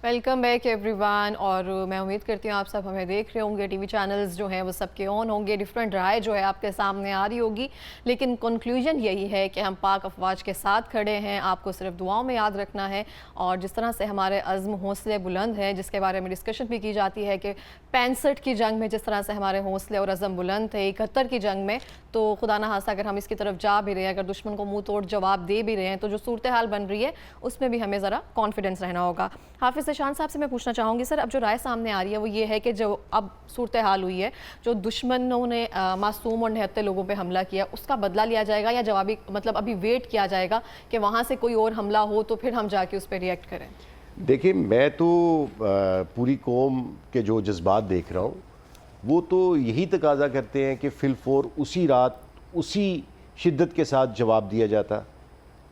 Welcome back everyone. और मैं उम्मीद करती हूँ आप सब हमें देख रहे होंगे, टीवी चैनल्स जो हैं वो सबके ऑन होंगे, डिफरेंट राय जो है आपके सामने आ रही होगी, लेकिन कंक्लूजन यही है कि हम पाक अफवाज के साथ खड़े हैं। आपको सिर्फ दुआओं में याद रखना है। और जिस तरह से हमारे अज़्म हौसले बुलंद हैं, जिसके बारे में डिस्कशन भी की जाती है कि 65 की जंग में जिस तरह से हमारे हौसले और अज़्म बुलंद थे, 71 की जंग में, तो खुदा ना खास्ता अगर हम इसकी तरफ जा भी रहे हैं, अगर दुश्मन को मुँह तोड़ जवाब दे भी रहे हैं, तो जो सूरत हाल बन रही है उसमें भी हमें ज़रा कॉन्फिडेंस रहना होगा। हाफिज़ शान साहब से मैं पूछना चाहूँगी सर, अब जो राय सामने आ रही है वो ये है कि जो अब सूरत हाल हुई है, जो दुश्मनों ने मासूम और निहत्ते लोगों पे हमला किया उसका बदला लिया जाएगा, या जवाबी मतलब अभी वेट किया जाएगा कि वहाँ से कोई और हमला हो तो फिर हम जाके उस पर रिएक्ट करें? देखिए, मैं तो पूरी कौम के जो जज्बात देख रहा हूँ वो तो यही तकाजा करते हैं कि फिलफोर उसी रात उसी शिद्दत के साथ जवाब दिया जाता।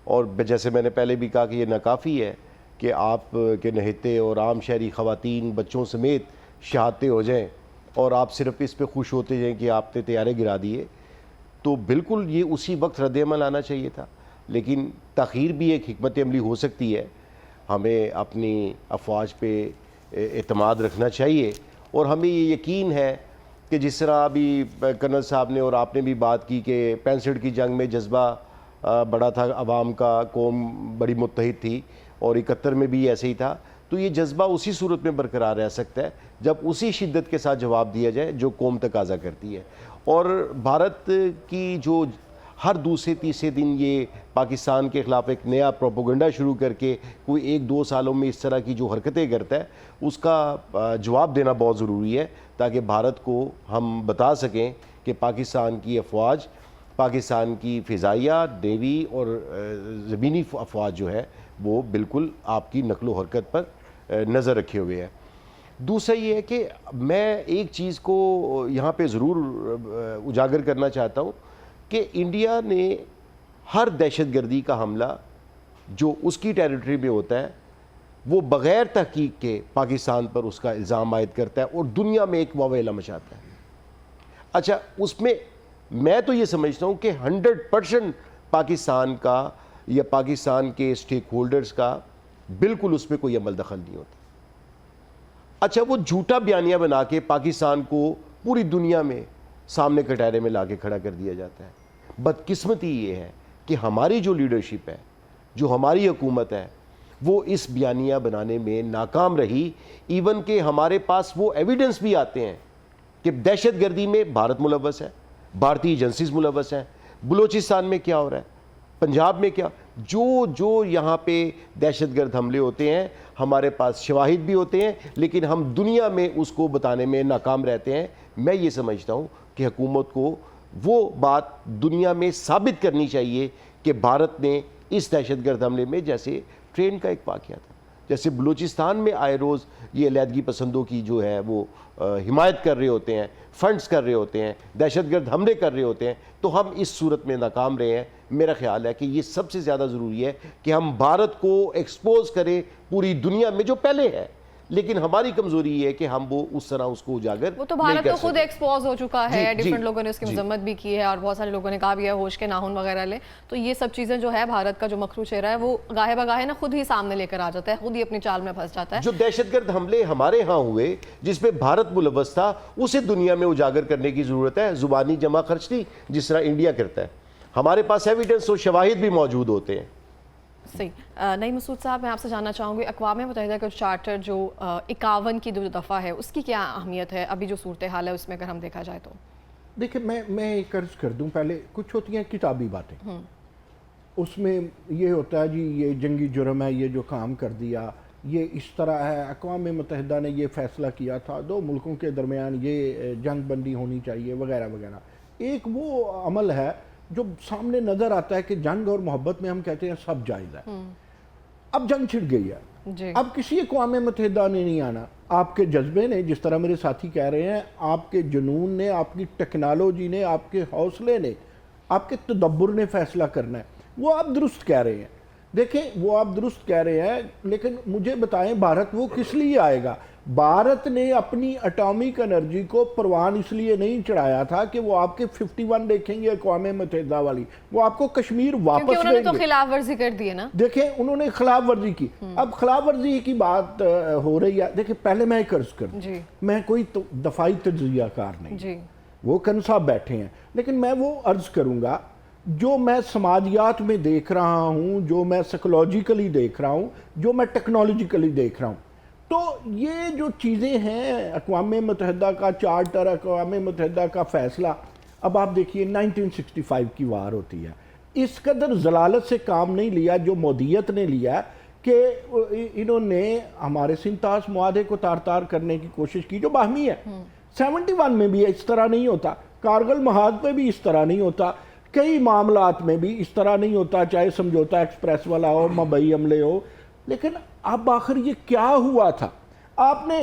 और जैसे मैंने पहले भी कहा कि ये नाकाफ़ी है कि आप के नहते और आम शहरी ख़वातीन बच्चों समेत शहादतें हो जाएं और आप सिर्फ इस पे खुश होते जाएं कि आपने तैयारे गिरा दिए। तो बिल्कुल ये उसी वक्त रद्द-ए-अमल आना चाहिए था, लेकिन ताख़ीर भी एक हिकमत अमली हो सकती है। हमें अपनी अफवाज पे एतमाद रखना चाहिए और हमें ये यकीन है कि जिस तरह अभी कर्नल साहब ने और आपने भी बात की कि 65 की जंग में जज्बा बड़ा था, अवाम का, कौम बड़ी मुत्तहिद थी, और 71 में भी ऐसे ही था। तो ये जज्बा उसी सूरत में बरकरार रह सकता है जब उसी शिद्दत के साथ जवाब दिया जाए जो कौम तकाजा करती है। और भारत की जो हर दूसरे तीसरे दिन ये पाकिस्तान के ख़िलाफ़ एक नया प्रोपोगंडा शुरू करके कोई 1-2 सालों में इस तरह की जो हरकतें करता है उसका जवाब देना बहुत ज़रूरी है, ताकि भारत को हम बता सकें कि पाकिस्तान की अफवाज, पाकिस्तान की फ़िज़ाइया, नेवी और ज़मीनी अफवाज जो है वो बिल्कुल आपकी नकलो हरकत पर नज़र रखे हुए है। दूसरा ये है कि मैं एक चीज़ को यहाँ पे ज़रूर उजागर करना चाहता हूँ कि इंडिया ने हर दहशतगर्दी का हमला जो उसकी टेरिटरी में होता है वो बग़ैर तहकीक के पाकिस्तान पर उसका इल्ज़ाम आयद करता है और दुनिया में एक वावेला मचाता है। अच्छा, उसमें मैं तो ये समझता हूँ कि 100% पाकिस्तान का या पाकिस्तान के स्टेक होल्डर्स का बिल्कुल उसमें कोई अमल दखल नहीं होता। अच्छा, वो झूठा बयानिया बना के पाकिस्तान को पूरी दुनिया में सामने कटहरे में लाके खड़ा कर दिया जाता है। बदकिस्मती ये है कि हमारी जो लीडरशिप है, जो हमारी हुकूमत है, वो इस बयानिया बनाने में नाकाम रही। इवन कि हमारे पास वो एविडेंस भी आते हैं कि दहशतगर्दी में भारत मुलव्वस है, भारतीय एजेंसीज मुलव्वस हैं। बलूचिस्तान में क्या हो रहा है, पंजाब में क्या, जो यहाँ पे दहशतगर्द हमले होते हैं हमारे पास शवाहिद भी होते हैं, लेकिन हम दुनिया में उसको बताने में नाकाम रहते हैं। मैं ये समझता हूँ कि हुकूमत को वो बात दुनिया में साबित करनी चाहिए कि भारत ने इस दहशतगर्द हमले में, जैसे ट्रेन का एक वाक़या था, जैसे बलूचिस्तान में आए रोज़ ये अलहदगी पसंदों की जो है वो हिमायत कर रहे होते हैं, फंड्स कर रहे होते हैं, दहशतगर्द हमले कर रहे होते हैं, तो हम इस सूरत में नाकाम रहे हैं। मेरा ख्याल है कि ये सबसे ज़्यादा ज़रूरी है कि हम भारत को एक्सपोज करें पूरी दुनिया में, जो पहले है, लेकिन हमारी कमजोरी ये है कि हम वो उस तरह उसको उजागर वो तो भारत तो खुद एक्सपोज हो चुका है, डिफरेंट लोगों ने उसकी मजम्मत भी की है और बहुत सारे लोगों ने कहा भी है होश के नाखून वगैरह ले। तो ये सब चीज़ें जो है भारत का जो मखरू चेहरा है वो गाहे बगाहे ना खुद ही सामने लेकर आ जाता है, खुद ही अपनी चाल में फंस जाता है। जो दहशतगर्द हमले हमारे यहाँ हुए जिसमें भारत मुलव्वस था, उसे दुनिया में उजागर करने की ज़रूरत है। ज़ुबानी जमा खर्च नहीं जिस तरह इंडिया करता है, हमारे पास एविडेंस और शवाहिद भी मौजूद होते हैं। सही। नईम मसूद साहब, मैं आपसे जानना चाहूँगी, अक़वाम मुत्तहिदा का चार्टर जो 51 की जो दफ़ा है उसकी क्या अहमियत है अभी जो सूरत हाल है उसमें, अगर हम देखा जाए तो? देखिए, मैं एक अर्ज़ कर दूं, पहले कुछ होती हैं किताबी बातें, उसमें ये होता है जी ये जंगी जुर्म है, ये जो काम कर दिया ये इस तरह है, अक़वाम मुत्तहिदा ने ये फ़ैसला किया था, 2 मुल्कों के दरमियान ये जंग बंदी होनी चाहिए वगैरह वगैरह। एक वो अमल है जो सामने नज़र आता है कि जंग और मोहब्बत में हम कहते हैं सब जायज़ है। अब जंग छिड़ गई है, अब किसी अक़वाम मुत्तहिदा ने नहीं आना, आपके जज्बे ने, जिस तरह मेरे साथी कह रहे हैं, आपके जुनून ने, आपकी टेक्नोलॉजी ने, आपके हौसले ने, आपके तदब्बुर ने फ़ैसला करना है। वो आप दुरुस्त कह रहे हैं, देखें वो आप दुरुस्त कह रहे हैं, लेकिन मुझे बताएं भारत वो किस लिए आएगा? بھارت نے اپنی اٹامک انرجی کو پروان اس لیے نہیں چڑھایا تھا کہ وہ آپ کے 51 دیکھیں گے اقوام متحدہ والی، وہ آپ کو کشمیر واپس کیونکہ انہوں نے دیں تو گے۔ خلاف ورزی کر دی ہے نا، دیکھیں انہوں نے خلاف ورزی کی، اب خلاف ورزی کی بات ہو رہی ہے۔ دیکھیں پہلے میں ایک عرض کروں، جی میں کوئی دفاعی تجزیہ کار نہیں، جی وہ کن صاحب بیٹھے ہیں، لیکن میں وہ عرض کروں گا جو میں سماجیات میں دیکھ رہا ہوں، جو میں سائیکولوجیکلی دیکھ رہا ہوں، جو میں ٹیکنالوجیکلی دیکھ رہا ہوں، تو یہ جو چیزیں ہیں اقوام متحدہ کا چارٹر، اقوام متحدہ کا فیصلہ، اب آپ دیکھیے 1965 کی وار ہوتی ہے، اس قدر ضلالت سے کام نہیں لیا جو مودیت نے لیا کہ انہوں نے ہمارے سنتاس معاہدے کو تار تار کرنے کی کوشش کی جو باہمی ہے۔ 71 میں بھی اس طرح نہیں ہوتا، کارگل محاذ پہ بھی اس طرح نہیں ہوتا، کئی معاملات میں بھی اس طرح نہیں ہوتا، چاہے سمجھوتا ایکسپریس والا ہو، مبئی حملے ہو۔ لیکن اب آخر یہ کیا ہوا تھا؟ آپ نے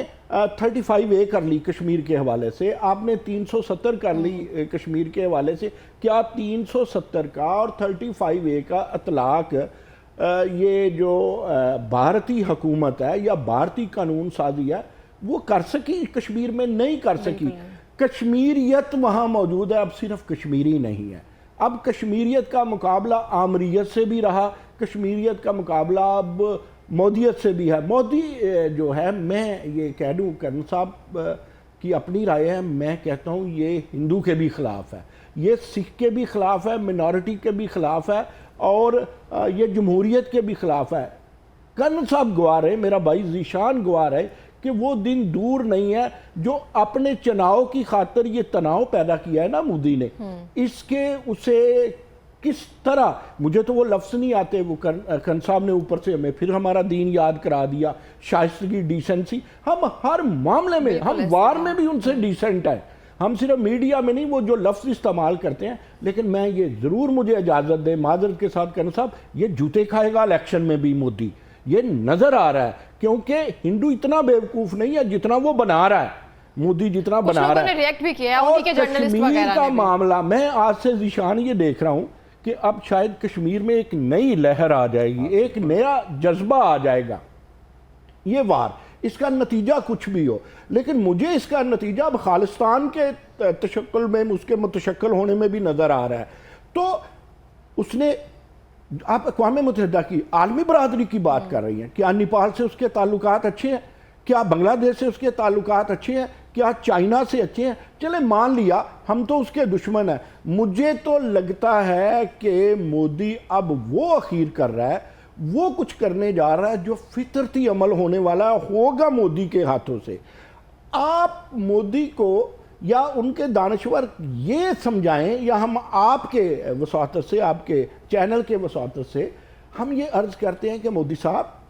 35A کر لی کشمیر کے حوالے سے، آپ نے 370 کر لی کشمیر کے حوالے سے، کیا 370 کا اور 35A کا اطلاق یہ جو بھارتی حکومت ہے یا بھارتی قانون سازی ہے وہ کر سکی؟ کشمیر میں نہیں کر سکی۔ کشمیریت وہاں موجود ہے، اب صرف کشمیری نہیں ہے، اب کشمیریت کا مقابلہ آمریت سے بھی رہا، کشمیریت کا مقابلہ اب مودیت سے بھی ہے۔ مودی جو ہے، میں یہ کہہ دوں کرن صاحب کی اپنی رائے ہے، میں کہتا ہوں یہ ہندو کے بھی خلاف ہے، یہ سکھ کے بھی خلاف ہے، منارٹی کے بھی خلاف ہے، اور یہ جمہوریت کے بھی خلاف ہے۔ کرن صاحب گواہ رہے، میرا بھائی ذیشان گواہ رہے کہ وہ دن دور نہیں ہے جو اپنے چناؤ کی خاطر یہ تناؤ پیدا کیا ہے نا مودی نے، اس کے اسے کس طرح، مجھے تو وہ لفظ نہیں آتے، وہ کرن صاحب نے اوپر سے ہمیں پھر ہمارا دین یاد کرا دیا، شائستگی، ڈیسنسی، ہم ہر معاملے میں، ہم وار میں بھی ان سے ڈیسنٹ ہیں، ہم صرف میڈیا میں نہیں، وہ جو لفظ استعمال کرتے ہیں۔ لیکن میں یہ ضرور، مجھے اجازت دیں معذرت کے ساتھ کرن صاحب، یہ جوتے کھائے گا الیکشن میں بھی مودی، یہ نظر آ رہا ہے، کیونکہ ہندو اتنا بیوقوف نہیں ہے جتنا وہ بنا رہا ہے، مودی جتنا بنا رہا ہے۔ ریئیکٹ بھی کیا ہے، انہی کے جرنلسٹ وغیرہ کشمیر کا نے معاملہ، میں آج سے ذیشان یہ دیکھ رہا ہوں کہ اب شاید کشمیر میں ایک نئی لہر آ جائے گی، ایک نیا جذبہ آ جائے گا، یہ وار، اس کا نتیجہ کچھ بھی ہو، لیکن مجھے اس کا نتیجہ اب خالستان کے تشکل میں، اس کے متشکل ہونے میں بھی نظر آ رہا ہے۔ تو اس نے، آپ اقوام متحدہ کی عالمی برادری کی بات کر رہی ہیں، کیا نیپال سے اس کے تعلقات اچھے ہیں؟ کیا بنگلہ دیش سے اس کے تعلقات اچھے ہیں؟ کیا چائنا سے اچھے ہیں؟ چلے مان لیا ہم تو اس کے دشمن ہیں، مجھے تو لگتا ہے کہ مودی اب وہ اخیر کر رہا ہے، وہ کچھ کرنے جا رہا ہے جو فطرتی عمل ہونے والا ہوگا مودی کے ہاتھوں سے۔ آپ مودی کو یا ان کے دانشور یہ سمجھائیں، یا ہم آپ کے وساطت سے، آپ کے چینل کے وساطت سے ہم یہ عرض کرتے ہیں کہ مودی صاحب،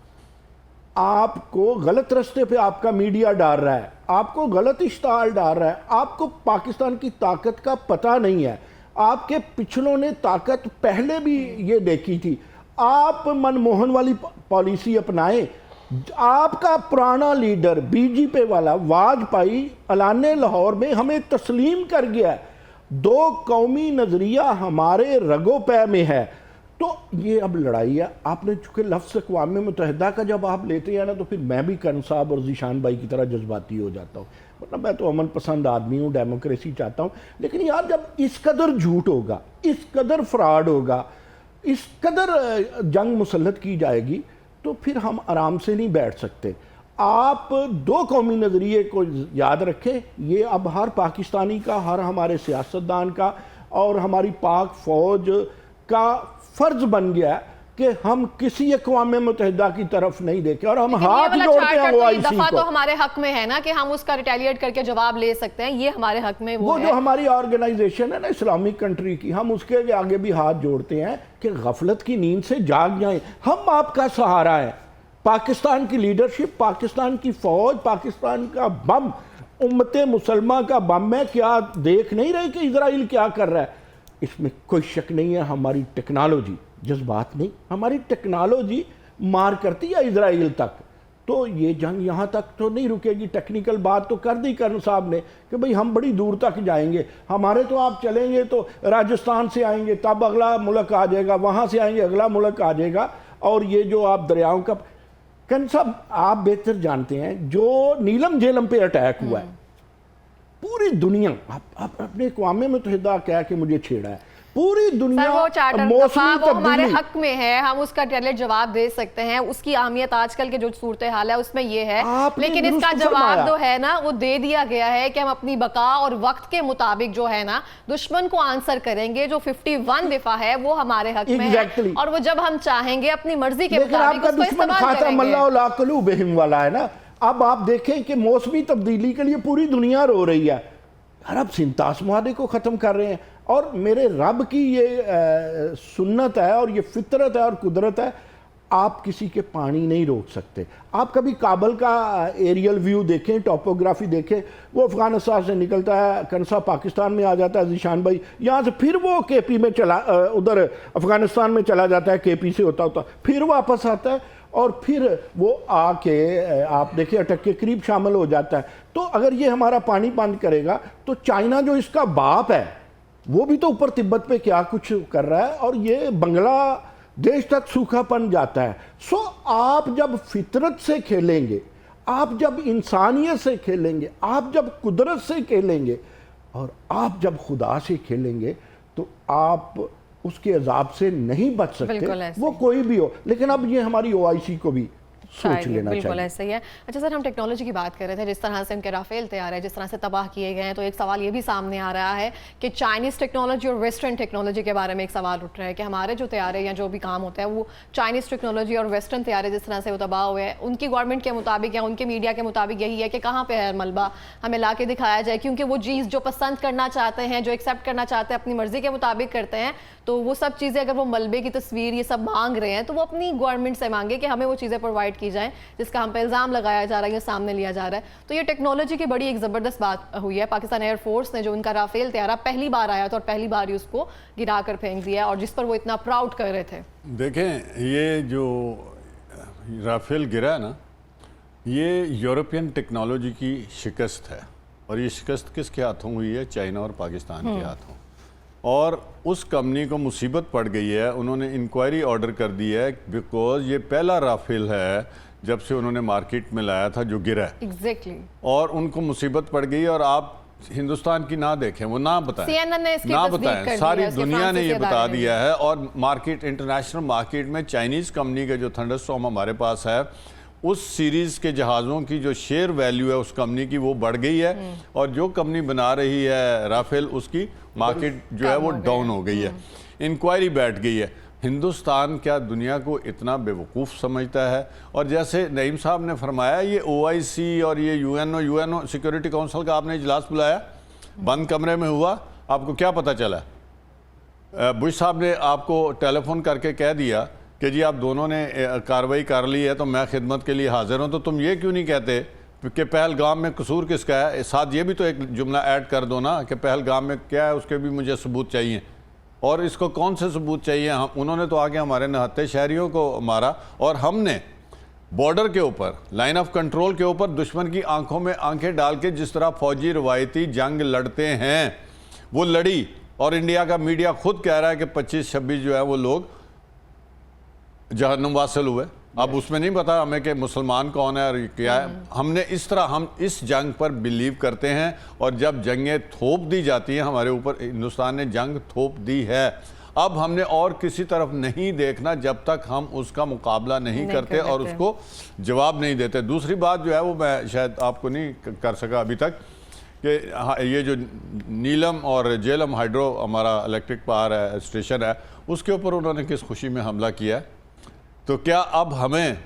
آپ کو غلط رستے پہ آپ کا میڈیا ڈال رہا ہے، آپ کو غلط اشتعال ڈال رہا ہے، آپ کو پاکستان کی طاقت کا پتہ نہیں ہے، آپ کے پچھلوں نے طاقت پہلے بھی یہ دیکھی تھی، آپ منموہن والی پالیسی اپنائیں۔ آپ کا پرانا لیڈر بی جے پی والا واجپئی اعلان لاہور میں ہمیں تسلیم کر گیا ہے، دو قومی نظریہ ہمارے رگوں پے میں ہے۔ تو یہ اب لڑائی ہے، آپ نے چونکہ لفظ اقوام متحدہ کا جب آپ لیتے ہیں نا، تو پھر میں بھی کرن صاحب اور ذیشان بھائی کی طرح جذباتی ہو جاتا ہوں، مطلب میں تو امن پسند آدمی ہوں، ڈیموکریسی چاہتا ہوں، لیکن یار جب اس قدر جھوٹ ہوگا، اس قدر فراڈ ہوگا، اس قدر جنگ مسلط کی جائے گی، تو پھر ہم آرام سے نہیں بیٹھ سکتے۔ آپ دو قومی نظریے کو یاد رکھیں، یہ اب ہر پاکستانی کا، ہر ہمارے سیاستدان کا اور ہماری پاک فوج کا فرض بن گیا ہے کہ ہم کسی اقوام متحدہ کی طرف نہیں دیکھیں، اور ہم ہاتھ جوڑتے ہیں OIC دفعہ کو۔ تو ہمارے حق میں ہے نا کہ ہم اس کا ریٹیلیٹ کر کے جواب لے سکتے ہیں، یہ ہمارے حق میں وہ جو ہماری آرگنائزیشن ہے نا اسلامک کنٹری کی، ہم اس کے آگے بھی ہاتھ جوڑتے ہیں کہ غفلت کی نیند سے جاگ جائیں، ہم آپ کا سہارا ہے، پاکستان کی لیڈرشپ، پاکستان کی فوج، پاکستان کا بم، امت مسلمہ کا بم ہے، کیا دیکھ نہیں رہے کہ اسرائیل کیا کر رہا ہے؟ اس میں کوئی شک نہیں ہے، ہماری ٹیکنالوجی، جذبات نہیں، ہماری ٹیکنالوجی مار کرتی ہے اسرائیل تک، تو یہ جنگ یہاں تک تو نہیں رکے گی۔ ٹیکنیکل بات تو کر دی کرن صاحب نے کہ بھئی ہم بڑی دور تک جائیں گے، ہمارے تو آپ چلیں گے تو راجستھان سے آئیں گے، تب اگلا ملک آ جائے گا، وہاں سے آئیں گے اگلا ملک آ جائے گا، اور یہ جو آپ دریاؤں کا، कन साहब आप बेहतर जानते हैं, जो नीलम झेलम पे अटैक हुआ है, पूरी दुनिया, आप अपने अक़वाम मुत्तहिदा कह के मुझे छेड़ा है, पूरी दुनिया सर वो चार्टर मौसमी वो हमारे तब्दीली, हक में है, हम उसका टैलेंट जवाब दे सकते हैं, उसकी अहमियत आजकल के जो सूरत हाल है उसमें ये है, आपने लेकिन इसका दुरुस्त जवाब फरमाया। जो है ना वो दे दिया गया है कि हम अपनी बका और वक्त के मुताबिक जो है ना दुश्मन को आंसर करेंगे। जो 51 दफा है वो हमारे हक में है, Exactly. और वो जब हम चाहेंगे अपनी मर्जी के लेकिन मुताबिक आपका उसको दुश्मन इस्तेमाल खाता करेंगे। मल्ला कलूबिहिम वाला है ना। अब आप देखें कि मौसमी तब्दीली के लिए पूरी दुनिया रो रही है, अरब सिंतास मादे को ख़त्म कर रहे हैं, और मेरे रब की ये सुन्नत है और ये फितरत है और कुदरत है, आप किसी के पानी नहीं रोक सकते। आप कभी काबल का एरियल व्यू देखें, टोपोग्राफी देखें, वो अफ़गानिस्तान से निकलता है, कंसा पाकिस्तान में आ जाता है ज़ीशान भाई, यहाँ से फिर वो केपी में चला उधर अफ़गानिस्तान में चला जाता है, केपी से होता फिर वापस आता है, और फिर वो आके आप देखिए अटक के करीब शामिल हो जाता है। तो अगर ये हमारा पानी बंद करेगा तो चाइना जो इसका बाप है वो भी तो ऊपर तिब्बत पे क्या कुछ कर रहा है, और ये बांग्लादेश तक सूखापन जाता है। सो आप जब फितरत से खेलेंगे, आप जब इंसानियत से खेलेंगे, आप जब कुदरत से खेलेंगे, और आप जब खुदा से खेलेंगे, तो आप उसके अजाब से नहीं बच सकते, वो कोई भी हो। लेकिन अब ये हमारी OIC को भी सोच लेना बिल्कुल चाहिए। ऐसे ही है। अच्छा सर, हम टेक्नोलॉजी की बात कर रहे थे, जिस तरह से उनके राफेल तैयार है, जिस तरह से तबाह किए गए हैं, तो एक सवाल ये भी सामने आ रहा है कि चाइनीज़ टेक्नोलॉजी और वेस्टर्न टेक्नोलॉजी के बारे में एक सवाल उठ रहा है कि हमारे जो तैयारे या जो भी काम होता है वो चाइनीज़ टेक्नोलॉजी और वेस्टर्न तैयारे जिस तरह से वो तबाह हुए हैं, उनकी गवर्नमेंट के मुताबिक या उनके मीडिया के मुताबिक यही है कि कहाँ पर है मलबा, हमें ला के दिखाया जाए, क्योंकि वो चीज़ जो पसंद करना चाहते हैं, जो एक्सेप्ट करना चाहते हैं, अपनी मर्ज़ी के मुताबिक करते हैं, तो वो सब चीज़ें अगर वो मलबे की तस्वीर ये सब मांग रहे हैं तो वो अपनी गवर्नमेंट से मांगे कि हमें वो चीज़ें प्रोवाइड की जाएं, जिसका हम पे इल्ज़ाम लगाया जा रहा है, सामने लिया जा रहा है। तो ये टेक्नोलॉजी की बड़ी एक ज़बरदस्त बात हुई है। पाकिस्तान एयरफोर्स ने जो उनका राफेल तैयारा पहली बार आया था और पहली बार ही उसको गिरा कर फेंक दिया, और जिस पर वो इतना प्राउड कर रहे थे। देखें, ये जो राफेल गिरा है ना, ये यूरोपियन टेक्नोलॉजी की शिकस्त है, और ये शिकस्त किसके हाथों हुई है? चाइना और पाकिस्तान के हाथों। और उस कंपनी को मुसीबत पड़ गई है, उन्होंने इंक्वायरी ऑर्डर कर दी है, बिकॉज ये पहला राफेल है जब से उन्होंने मार्केट में लाया था जो गिरा है। एग्जैक्टली। और उनको मुसीबत पड़ गई, और आप हिंदुस्तान की ना देखें, वो ना बताएं, CNN ने इसकी ना तस्दीक कर बताएं, दी सारी है, उसके दुनिया ने ये फ्रांसीसी बता अदारे ने दिया है। और मार्केट, इंटरनेशनल मार्केट में चाइनीज़ कंपनी का जो थंडरस्टॉर्म हमारे पास है, उस सीरीज़ के जहाज़ों की जो शेयर वैल्यू है उस कंपनी की वो बढ़ गई है, और जो कंपनी बना रही है राफेल उसकी मार्केट जो है वो डाउन हो गई है, इंक्वायरी बैठ गई है। हिंदुस्तान क्या दुनिया को इतना बेवकूफ़ समझता है? और जैसे नईम साहब ने फरमाया, ये OIC और ये UNO सिक्योरिटी काउंसिल का आपने इजलास बुलाया, बंद कमरे में हुआ, आपको क्या पता चला? बुश साहब ने आपको टेलीफोन करके कह दिया कि जी आप दोनों ने कार्रवाई कर ली है तो मैं खिदमत के लिए हाजिर हूँ, तो तुम ये क्यों नहीं कहते कि पहलगाम में कसूर किसका है? साथ ये भी तो एक जुमला ऐड कर दो ना कि पहलगाम में क्या है, उसके भी मुझे सबूत चाहिए। और इसको कौन से सबूत चाहिए? हम, उन्होंने तो आके हमारे नहत्ते शहरियों को मारा, और हमने बॉर्डर के ऊपर, लाइन ऑफ कंट्रोल के ऊपर दुश्मन की आंखों में आंखें डाल के जिस तरह फौजी रवायती जंग लड़ते हैं वो लड़ी। और इंडिया का मीडिया खुद कह रहा है कि 25-26 जो है वो लोग जहन्नुम वासिल हुए। अब उसमें नहीं पता हमें कि मुसलमान कौन है और क्या है। हमने इस तरह, हम इस जंग पर बिलीव करते हैं, और जब जंगें थोप दी जाती हैं हमारे ऊपर, हिंदुस्तान ने जंग थोप दी है, अब हमने और किसी तरफ नहीं देखना जब तक हम उसका मुकाबला नहीं करते और उसको जवाब नहीं देते। दूसरी बात जो है वो मैं शायद आपको नहीं कर सका अभी तक, कि ये जो नीलम और झेलम हाइड्रो हमारा इलेक्ट्रिक पावर स्टेशन है, उसके ऊपर उन्होंने किस खुशी में हमला किया है। तो क्या अब हमें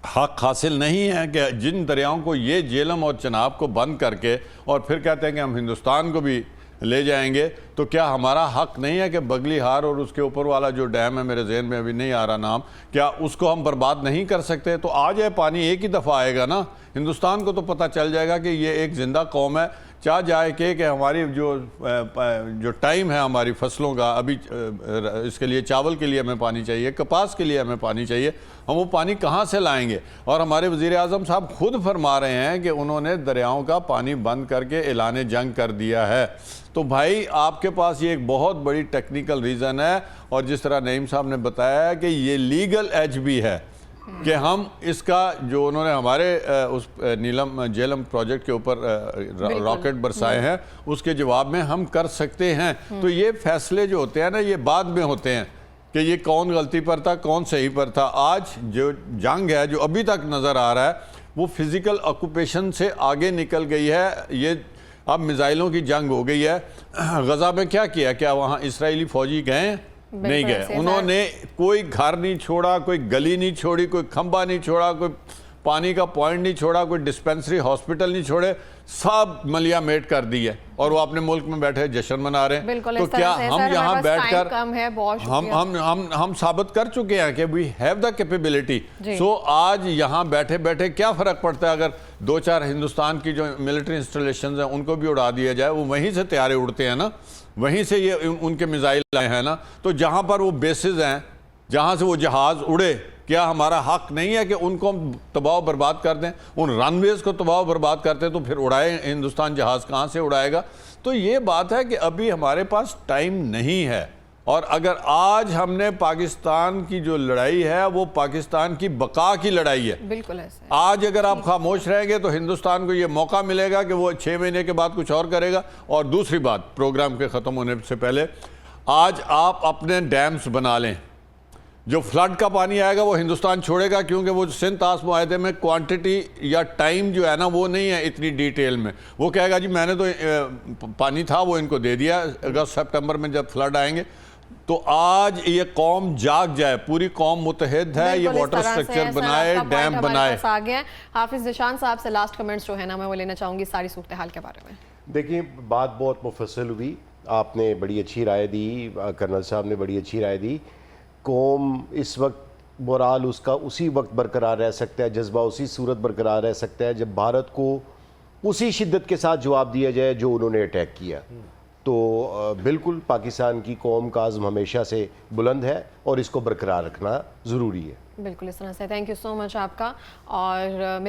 हक हासिल नहीं है कि जिन दरियाओं को ये झेलम और चनाब को बंद करके और फिर कहते हैं कि हम हिंदुस्तान को भी ले जाएंगे, तो क्या हमारा हक नहीं है कि बगलीहार और उसके ऊपर वाला जो डैम है, मेरे जहन में अभी नहीं आ रहा नाम, क्या उसको हम बर्बाद नहीं कर सकते? तो आ जाए पानी, एक ही दफ़ा आएगा ना, हिंदुस्तान को तो पता चल जाएगा कि ये एक ज़िंदा कौम है। चाह जाए कि हमारी जो टाइम है हमारी फसलों का, अभी इसके लिए चावल के लिए हमें पानी चाहिए, कपास के लिए हमें पानी चाहिए, हम वो पानी कहाँ से लाएंगे? और हमारे वज़ीर आज़म साहब खुद फरमा रहे हैं कि उन्होंने दरियाओं का पानी बंद करके ऐलान जंग कर दिया है। तो भाई आपके पास ये एक बहुत बड़ी टेक्निकल रीज़न है, और जिस तरह नईम साहब ने बताया कि ये लीगल एज भी है کہ ہم اس کا جو انہوں نے ہمارے اس نیلم جیلم پروجیکٹ کے اوپر راکٹ برسائے ہیں اس کے جواب میں ہم کر سکتے ہیں. تو یہ فیصلے جو ہوتے ہیں نا یہ بعد میں ہوتے ہیں کہ یہ کون غلطی پر تھا کون صحیح پر تھا. آج جو جنگ ہے جو ابھی تک نظر آ رہا ہے وہ فزیکل آکوپیشن سے آگے نکل گئی ہے. یہ اب میزائلوں کی جنگ ہو گئی ہے. غزہ میں کیا کیا وہاں اسرائیلی فوجی گئے نہیں گئے. انہوں نے کوئی گھر نہیں چھوڑا, کوئی گلی نہیں چھوڑی, کوئی کھمبا نہیں چھوڑا, کوئی پانی کا پوائنٹ نہیں چھوڑا, کوئی ڈسپینسری ہاسپٹل نہیں چھوڑے, سب ملیا میٹ کر دی ہے اور وہ اپنے ملک میں بیٹھے جشن منا رہے ہیں. تو کیا ہم یہاں بیٹھ کر ہم ثابت کر چکے ہیں کہ we have the capability. سو آج یہاں بیٹھے بیٹھے کیا فرق پڑتا ہے اگر 2-4 ہندوستان کی جو ملٹری انسٹالیشنز ہیں ان کو بھی اڑا دیا جائے. وہ وہیں سے طیارے اڑتے ہیں نا, وہیں سے یہ ان کے میزائل آئے ہیں نا. تو جہاں پر وہ بیسز ہیں جہاں سے وہ جہاز اڑے, کیا ہمارا حق نہیں ہے کہ ان کو ہم تباہ و برباد کر دیں؟ ان رن ویز کو تباہ و برباد کرتے تو پھر اڑائے ہندوستان جہاز کہاں سے اڑائے گا؟ تو یہ بات ہے کہ ابھی ہمارے پاس ٹائم نہیں ہے. اور اگر آج ہم نے پاکستان کی جو لڑائی ہے وہ پاکستان کی بقا کی لڑائی ہے. بالکل ایسا ہے. آج اگر آپ خاموش رہیں گے تو ہندوستان کو یہ موقع ملے گا کہ وہ 6 مہینے کے بعد کچھ اور کرے گا. اور دوسری بات, پروگرام کے ختم ہونے سے پہلے, آج آپ اپنے ڈیمز بنا لیں. جو فلڈ کا پانی آئے گا وہ ہندوستان چھوڑے گا, کیونکہ وہ سندھ طاس معاہدے میں کوانٹٹی یا ٹائم جو ہے نا وہ نہیں ہے اتنی ڈیٹیل میں. وہ کہے گا جی میں نے تو پانی تھا وہ ان کو دے دیا, اگست سپٹمبر میں جب فلڈ آئیں گے. تو آج یہ قوم جاگ جائے, پوری قوم متحد ہے, یہ واٹر سٹرکچر بنائے, ڈیم بنائے. حافظ ذیشان صاحب سے لاسٹ کمنٹس جو ہے نا میں وہ لینا چاہوں گی ساری صورتحال کے بارے میں. دیکھیں بات بہت مفصل ہوئی, آپ نے بڑی اچھی رائے دی, کرنل صاحب نے بڑی اچھی رائے دی. قوم اس وقت مورال اس کا اسی وقت برقرار رہ سکتا ہے, جذبہ اسی صورت برقرار رہ سکتا ہے جب بھارت کو اسی شدت کے ساتھ جواب دیا جائے جو انہوں نے اٹیک کیا. تو بالکل پاکستان کی قوم کا عزم ہمیشہ سے بلند ہے اور اس کو برقرار رکھنا ضروری ہے. بالکل اس طرح سے. تھینک یو سو مچ آپ کا. اور